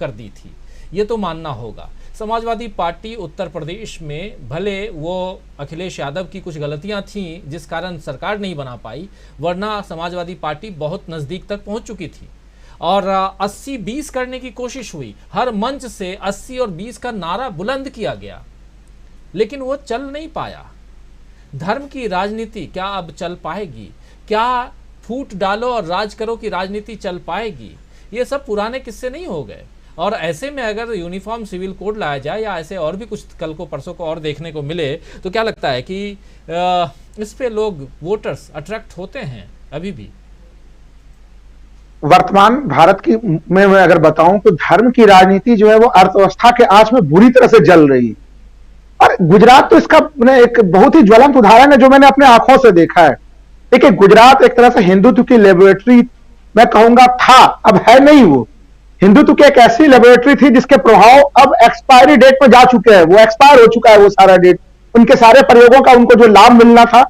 कर दी थी, ये तो मानना होगा। समाजवादी पार्टी उत्तर प्रदेश में भले वो अखिलेश यादव की कुछ गलतियां थीं जिस कारण सरकार नहीं बना पाई, वरना समाजवादी पार्टी बहुत नज़दीक तक पहुंच चुकी थी और 80-20 करने की कोशिश हुई। हर मंच से 80 और 20 का नारा बुलंद किया गया, लेकिन वो चल नहीं पाया। धर्म की राजनीति क्या अब चल पाएगी? क्या फूट डालो और राज करो की राजनीति चल पाएगी? ये सब पुराने किस्से नहीं हो गए। और ऐसे में अगर यूनिफॉर्म सिविल कोड लाया जाए या ऐसे और भी कुछ कल को परसों को और देखने को मिले, तो क्या लगता है कि इस पे लोग वोटर्स अट्रैक्ट होते हैं अभी भी? वर्तमान भारत की मैं अगर बताऊं तो धर्म की राजनीति जो है वो अर्थव्यवस्था के आंच में बुरी तरह से जल रही है। और गुजरात तो इसका एक बहुत ही ज्वलंत उदाहरण है जो मैंने अपने आंखों से देखा है। देखिए, गुजरात एक तरह से हिंदुत्व की लेबोरेटरी मैं कहूंगा था, अब है नहीं। वो हिंदुत्व की एक ऐसी लेबोरेटरी थी जिसके प्रभाव अब एक्सपायरी डेट पर जा चुके हैं। वो एक्सपायर हो चुका है वो सारा डेट, उनके सारे प्रयोगों का उनको जो लाभ मिलना था।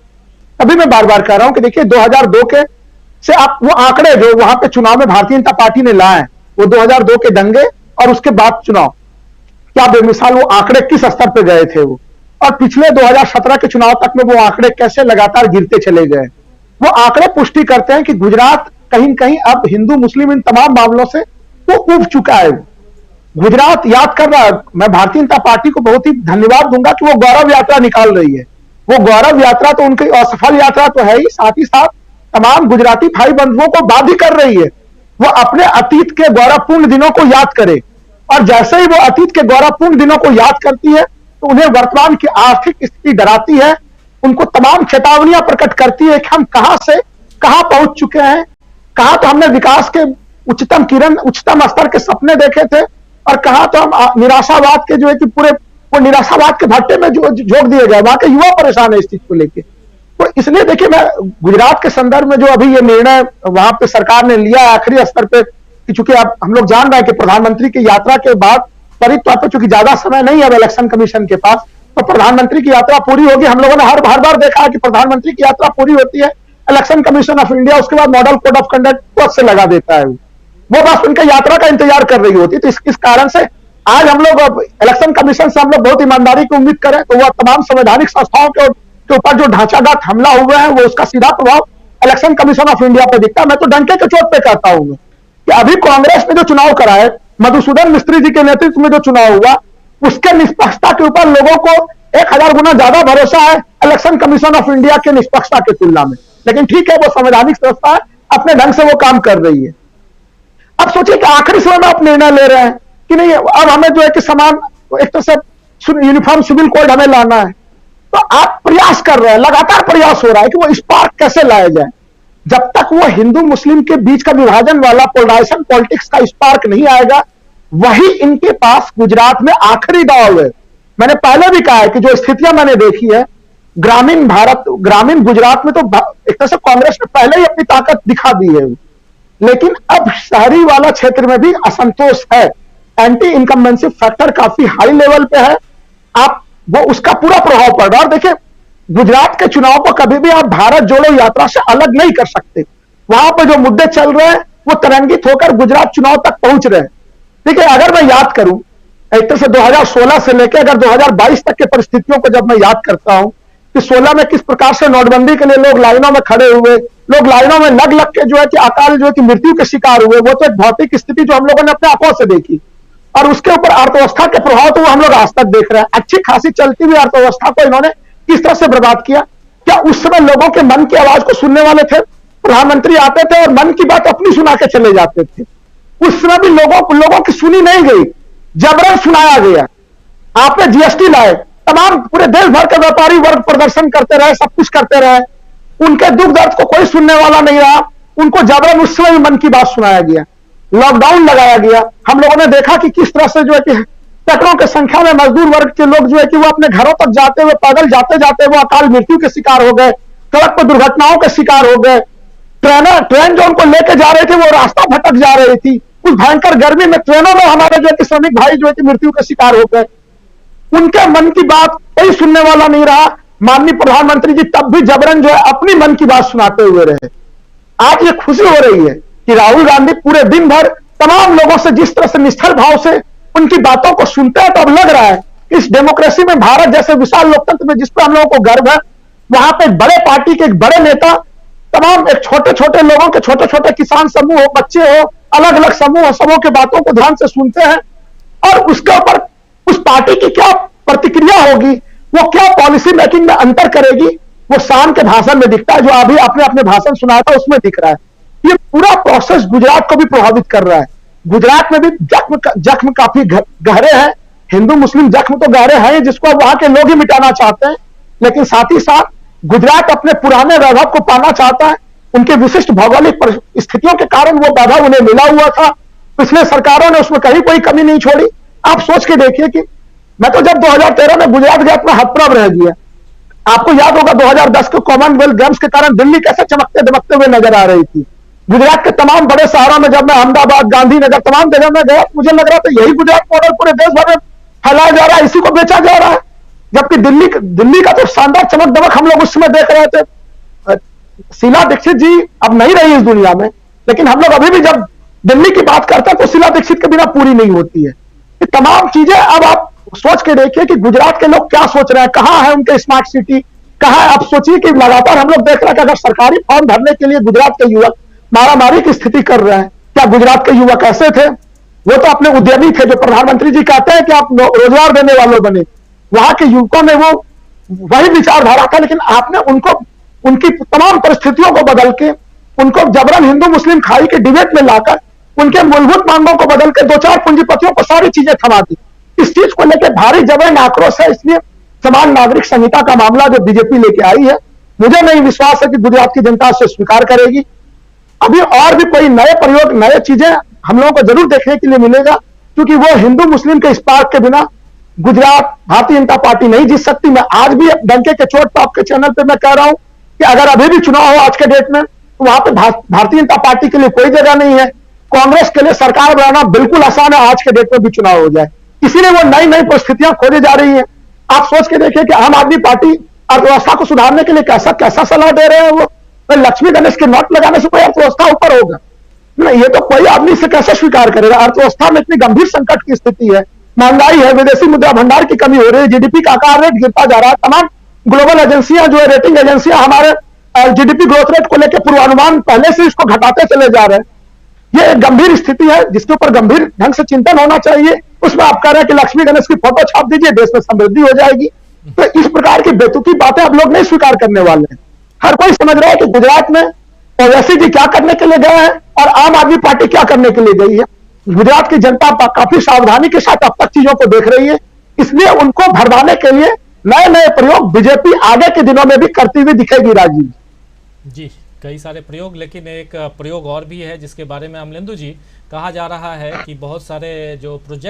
अभी मैं बार बार कह रहा हूं कि देखिए 2002 के से आप वो आंकड़े जो वहां पे चुनाव में भारतीय जनता पार्टी ने लाए, वो 2002 के दंगे और उसके बाद चुनाव, क्या बेमिसाल वो आंकड़े किस स्तर पे गए थे वो, और पिछले 2017 के चुनाव तक में वो आंकड़े कैसे लगातार गिरते चले गए। वो आंकड़े पुष्टि करते हैं कि गुजरात कहीं न कहीं अब हिंदू मुस्लिम इन तमाम मामलों से वो उब चुका है। गुजरात याद कर रहा है। मैं भारतीय जनता पार्टी को बहुत ही धन्यवाद दूंगा कि वो गौरव यात्रा निकाल रही है। वो गौरव यात्रा तो उनकी असफल यात्रा तो है ही, साथ ही साथ तमाम गुजराती भाई बंधुओं को बाध्य कर रही है वो अपने अतीत के गौरवपूर्ण दिनों को याद करे। और जैसे ही वो अतीत के गौरवपूर्ण दिनों को याद करती है तो उन्हें वर्तमान की आर्थिक स्थिति डराती है, उनको तमाम चेतावनियां प्रकट करती है कि हम कहां से कहां पहुंच चुके हैं, कहां तो हमने विकास के उच्चतम किरण उच्चतम स्तर के सपने देखे थे और कहां तो हम निराशावाद के जो है कि पूरे वो निराशावाद के भट्टे में जो झोंक दिए गए। वहां के युवा परेशान है इस चीज को लेकर। तो इसलिए देखिए, मैं गुजरात के संदर्भ में जो अभी ये निर्णय वहां पे सरकार ने लिया आखिरी स्तर पे, कि चूंकि अब हम लोग जान रहे हैं कि प्रधानमंत्री की यात्रा के बाद त्वरित तौर पर चूंकि ज्यादा समय नहीं है अब इलेक्शन कमीशन के पास, तो प्रधानमंत्री की यात्रा पूरी होगी। हम लोगों ने हर बार देखा है कि प्रधानमंत्री की यात्रा पूरी होती है, इलेक्शन कमीशन ऑफ इंडिया उसके बाद मॉडल कोड ऑफ कंडक्ट से लगा देता है। वो बस उनके यात्रा का इंतजार कर रही होती है। तो इस कारण से आज हम लोग इलेक्शन कमीशन से हम लोग बहुत ईमानदारी की उम्मीद करें तो वह तमाम संवैधानिक संस्थाओं के ऊपर जो ढांचागत हमला हुआ है वो उसका सीधा प्रभाव इलेक्शन कमीशन ऑफ इंडिया पर दिखता है। मैं तो डंके के चोट पे कहता हूं कि अभी कांग्रेस ने जो चुनाव कराए, मधुसूदन मिस्त्री जी के नेतृत्व में जो चुनाव हुआ, उसके निष्पक्षता के ऊपर लोगों को 1000 गुना ज्यादा भरोसा है इलेक्शन कमीशन ऑफ इंडिया के निष्पक्षता की तुलना में। लेकिन ठीक है, वो संवैधानिक संस्था है, अपने ढंग से वो काम कर रही है। अब सोचिए कि आखिरी समय में आप निर्णय ले रहे हैं कि नहीं, अब हमें जो है कि समान एक तरह से यूनिफॉर्म सिविल कोड हमें लाना है। तो आप प्रयास कर रहे हैं, लगातार प्रयास हो रहा है कि वो स्पार्क कैसे लाया जाए। जब तक वो हिंदू मुस्लिम के बीच का विभाजन वाला पोलराइजेशन पॉलिटिक्स का स्पार्क नहीं आएगा, वही इनके पास गुजरात में आखिरी दाव है। मैंने पहले भी कहा है कि जो स्थितियां मैंने देखी है ग्रामीण भारत, ग्रामीण गुजरात में, तो एक तरह से कांग्रेस ने पहले ही अपनी ताकत दिखा दी है। लेकिन अब शहरी वाला क्षेत्र में भी असंतोष है, एंटी इनकम्बेंसी फैक्टर काफी हाई लेवल पे है। आप वो उसका पूरा प्रभाव पड़ रहा है। और देखिए, गुजरात के चुनाव को कभी भी आप भारत जोड़ो यात्रा से अलग नहीं कर सकते। वहां पर जो मुद्दे चल रहे हैं वो तरंगित होकर गुजरात चुनाव तक पहुंच रहे हैं। देखिए, अगर मैं याद करूं एक तरह से 2016 से लेकर अगर 2022 तक के परिस्थितियों को जब मैं याद करता हूं कि 16 में किस प्रकार से नोटबंदी के लिए लोग लाइनों में खड़े हुए, लोग लाइनों में लग लग के जो है कि अकाल जो है कि मृत्यु के शिकार हुए, वो तो एक भौतिक स्थिति जो हम लोगों ने अपने आंखों से देखी। और उसके ऊपर अर्थव्यवस्था के प्रभाव तो वो हम लोग आज तक देख रहे हैं। अच्छी खासी चलती हुई अर्थव्यवस्था को इन्होंने किस तरह से बर्बाद किया। क्या उस समय लोगों के मन की आवाज को सुनने वाले थे? प्रधानमंत्री आते थे और मन की बात अपनी सुना के चले जाते थे। उस समय भी लोगों की सुनी नहीं गई, जबरन सुनाया गया। आपने जीएसटी लाए, तमाम पूरे देश भर के व्यापारी वर्ग प्रदर्शन करते रहे, सब कुछ करते रहे, उनके दुख दर्द को कोई सुनने वाला नहीं रहा। उनको जबरन उस समय मन की बात सुनाया गया, लॉकडाउन लगाया गया। हम लोगों ने देखा कि किस तरह से जो है कि सैकड़ों की संख्या में मजदूर वर्ग के लोग जो है कि वो अपने घरों तक जाते हुए, पैदल जाते जाते वो अकाल मृत्यु के शिकार हो गए, सड़क पर दुर्घटनाओं के शिकार हो गए। ट्रेन जो उनको लेके जा रही थी वो रास्ता भटक जा रही थी। उस भयंकर गर्मी में ट्रेनों में हमारे जो है कि श्रमिक भाई जो है कि मृत्यु के शिकार हो गए। उनके मन की बात कोई सुनने वाला नहीं रहा। माननीय प्रधानमंत्री जी तब भी जबरन जो है अपनी मन की बात सुनाते हुए रहे। आज ये खुशी हो रही है कि राहुल गांधी पूरे दिन भर तमाम लोगों से जिस तरह से निष्ठल भाव से उनकी बातों को सुनते हैं, तो अब लग रहा है इस डेमोक्रेसी में, भारत जैसे विशाल लोकतंत्र में जिस पर हम लोगों को गर्व है, वहां पे एक बड़े पार्टी के एक बड़े नेता तमाम एक छोटे छोटे लोगों के, छोटे छोटे किसान समूह हो, बच्चे हो, अलग अलग समूह हो, सबों के बातों को ध्यान से सुनते हैं और उसके ऊपर उस पार्टी की क्या प्रतिक्रिया होगी, वो क्या पॉलिसी मेकिंग में अंतर करेगी, वो शान के भाषण में दिखता है, जो अभी आपने अपने भाषण सुनाया था उसमें दिख रहा है। ये पूरा प्रोसेस गुजरात को भी प्रभावित कर रहा है। गुजरात में भी जख्म काफी गहरे हैं, हिंदू मुस्लिम जख्म तो गहरे हैं जिसको वहां के लोग ही मिटाना चाहते हैं, लेकिन साथ ही साथ गुजरात अपने पुराने वैभव को पाना चाहता है। उनके विशिष्ट भौगोलिक स्थितियों के कारण वो वैभव उन्हें मिला हुआ था, पिछले सरकारों ने उसमें कहीं कोई कमी नहीं छोड़ी। आप सोच के देखिए कि मैं तो जब 2013 में गुजरात गया अपना हतप्रभ रह गया। आपको याद होगा 2010 के कॉमनवेल्थ गेम्स के कारण दिल्ली कैसे चमकते दमकते हुए नजर आ रही थी। गुजरात के तमाम बड़े शहरों में जब मैं अहमदाबाद, गांधीनगर, तमाम जगह में गया, मुझे लग रहा था यही गुजरात मॉडल पूरे देश भर में फैलाया जा रहा है, इसी को बेचा जा रहा है। जबकि दिल्ली का तो शानदार चमक दमक हम लोग उस समय देख रहे थे। शीला दीक्षित जी अब नहीं रही इस दुनिया में, लेकिन हम लोग अभी भी जब दिल्ली की बात करते हैं तो शीला दीक्षित के बिना पूरी नहीं होती है। ये तमाम चीजें अब आप सोच के देखिए कि गुजरात के लोग क्या सोच रहे हैं, कहां है उनके स्मार्ट सिटी, कहां है। आप सोचिए कि लगातार हम लोग देख रहे हैं कि अगर सरकारी फॉर्म भरने के लिए गुजरात के युवक मारामारी की स्थिति कर रहे हैं, क्या गुजरात के युवक ऐसे थे? वो तो अपने उद्यमी थे, जो प्रधानमंत्री जी कहते हैं कि आप रोजगार देने वाले बने। वहां के युवकों में वो वही विचारधारा था, लेकिन आपने उनको उनकी तमाम परिस्थितियों को बदल के, उनको जबरन हिंदू मुस्लिम खाई के डिबेट में लाकर उनके मूलभूत मांगों को बदल के दो चार पूंजीपतियों को सारी चीजें थमा दी। इस चीज को लेकर भारी जबरन आक्रोश है। इसलिए समान नागरिक संहिता का मामला जो बीजेपी लेके आई है, मुझे नहीं विश्वास है कि गुजरात की जनता उसे स्वीकार करेगी। अभी और भी कोई नए प्रयोग, नए चीजें हम लोगों को जरूर देखने के लिए मिलेगा, क्योंकि वो हिंदू मुस्लिम के स्पार्क के बिना गुजरात भारतीय जनता पार्टी नहीं जीत सकती। मैं आज भी डंके के चोट पर आपके चैनल पे मैं कह रहा हूं कि अगर अभी भी चुनाव हो आज के डेट में, तो वहां पे भारतीय जनता पार्टी के लिए कोई जगह नहीं है। कांग्रेस के लिए सरकार बनाना बिल्कुल आसान है, आज के डेट में भी चुनाव हो जाए। इसीलिए वो नई नई परिस्थितियां खोजी जा रही है। आप सोच के देखिए कि आम आदमी पार्टी अर्थव्यवस्था को सुधारने के लिए कैसा कैसा सलाह दे रहे हैं। वो लक्ष्मी गणेश के नोट लगाने से कोई अर्थव्यवस्था ऊपर होगा नहीं, ये तो कोई आदमी से कैसे स्वीकार करेगा। अर्थव्यवस्था में इतनी गंभीर संकट की स्थिति है, महंगाई है, विदेशी मुद्रा भंडार की कमी हो रही है, जीडीपी का आकार रेट गिरता जा रहा है। तमाम ग्लोबल एजेंसियां जो है, रेटिंग एजेंसियां हमारे जीडीपी ग्रोथ रेट को लेकर पूर्वानुमान पहले से इसको घटाते चले जा रहे हैं। ये एक गंभीर स्थिति है जिसके ऊपर गंभीर ढंग से चिंतन होना चाहिए। उसमें आप कह रहे हैं कि लक्ष्मी गणेश की फोटो छाप दीजिए, देश में समृद्धि हो जाएगी। तो इस प्रकार की बेतुकी बातें अब लोग नहीं स्वीकार करने वाले हैं। हर कोई समझ रहा है कि गुजरात में ओवैसी जी क्या करने के लिए गए हैं और आम आदमी पार्टी क्या करने के लिए गई है। गुजरात की जनता काफी सावधानी के साथ अब तक चीजों को देख रही है, इसलिए उनको भरवाने के लिए नए नए प्रयोग बीजेपी आगे के दिनों में भी करती हुई दिखेगी। राजीव जी, कई सारे प्रयोग, लेकिन एक प्रयोग और भी है जिसके बारे में अमलेंदु जी, कहा जा रहा है कि बहुत सारे जो प्रोजेक्ट